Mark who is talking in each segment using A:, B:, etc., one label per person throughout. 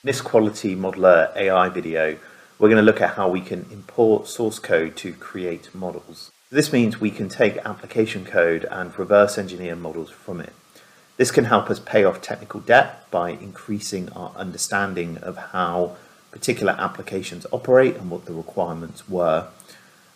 A: In this Quality Modeler AI video, we're going to look at how we can import source code to create models. This means we can take application code and reverse engineer models from it. This can help us pay off technical debt by increasing our understanding of how particular applications operate and what the requirements were,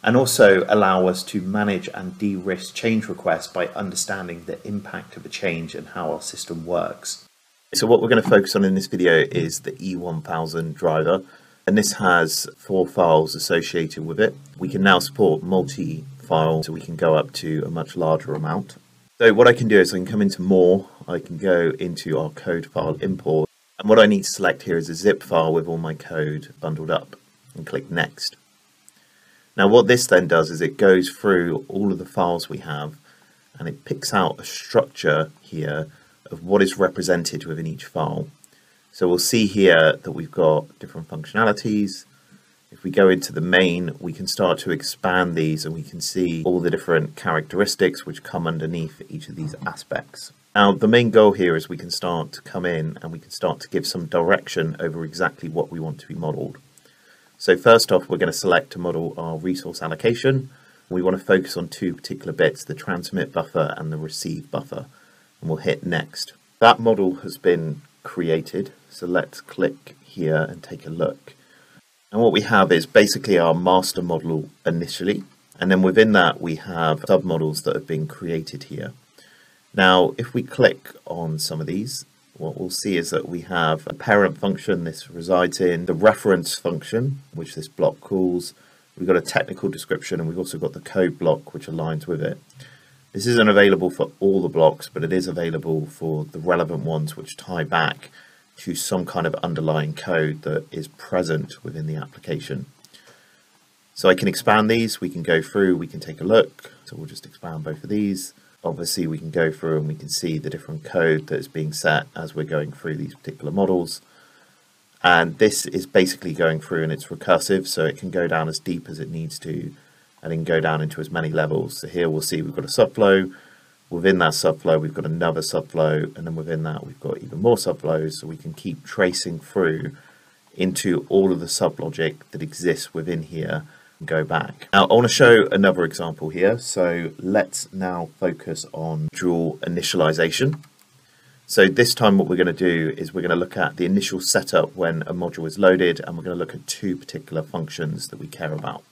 A: and also allow us to manage and de-risk change requests by understanding the impact of a change and how our system works. So what we're going to focus on in this video is the E1000 driver, and this has 4 files associated with it. We can now support multi-file, so we can go up to a much larger amount. So what I can do is I can come into more, I can go into our code file import, and what I need to select here is a zip file with all my code bundled up, and click next. Now what this then does is it goes through all of the files we have and it picks out a structure here of what is represented within each file. So we'll see here that we've got different functionalities. If we go into the main, we can start to expand these and we can see all the different characteristics which come underneath each of these aspects. Now the main goal here is we can start to come in and we can start to give some direction over exactly what we want to be modeled. So first off, we're going to select to model our resource allocation. We want to focus on 2 particular bits, the transmit buffer and the receive buffer. And we'll hit next. That model has been created, so let's click here and take a look. And what we have is basically our master model initially, and then within that we have submodels that have been created here. Now if we click on some of these, what we'll see is that we have a parent function this resides in, the reference function which this block calls, we've got a technical description, and we've also got the code block which aligns with it. This isn't available for all the blocks, but it is available for the relevant ones which tie back to some kind of underlying code that is present within the application. So I can expand these, we can go through, we can take a look. So we'll just expand both of these. Obviously we can go through and we can see the different code that is being set as we're going through these particular models. And this is basically going through and it's recursive, so it can go down as deep as it needs to and then go down into as many levels. So here we'll see we've got a subflow. Within that subflow we've got another subflow, and then within that we've got even more subflows, so we can keep tracing through into all of the sublogic that exists within here and go back. Now I want to show another example here, so let's now focus on module initialization. So this time what we're going to do is we're going to look at the initial setup when a module is loaded, and we're going to look at 2 particular functions that we care about.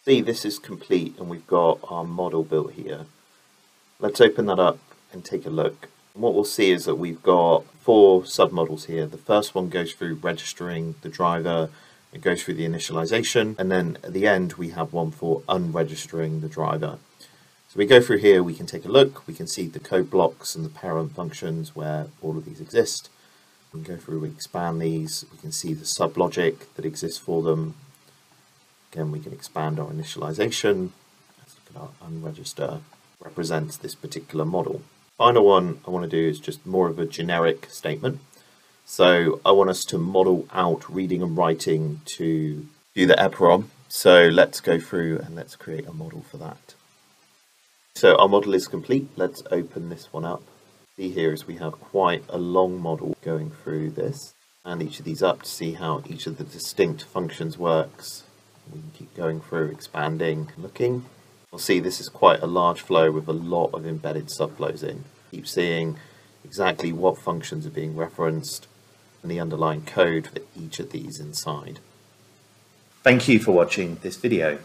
A: See, this is complete and we've got our model built here. Let's open that up and take a look. And what we'll see is that we've got 4 submodels here. The first one goes through registering the driver, it goes through the initialization, and then at the end we have one for unregistering the driver. So we go through here, we can take a look, we can see the code blocks and the parent functions where all of these exist. We can go through, we expand these, we can see the sublogic that exists for them. Again, we can expand our initialization. Let's look at our unregister, represents this particular model. Final one I want to do is just more of a generic statement. So I want us to model out reading and writing to do the EPROM. So let's go through and let's create a model for that. So our model is complete. Let's open this one up. See here is we have quite a long model going through this, and each of these up to see how each of the distinct functions works. We can keep going through, expanding, looking. We'll see this is quite a large flow with a lot of embedded subflows in. Keep seeing exactly what functions are being referenced and the underlying code for each of these inside. Thank you for watching this video.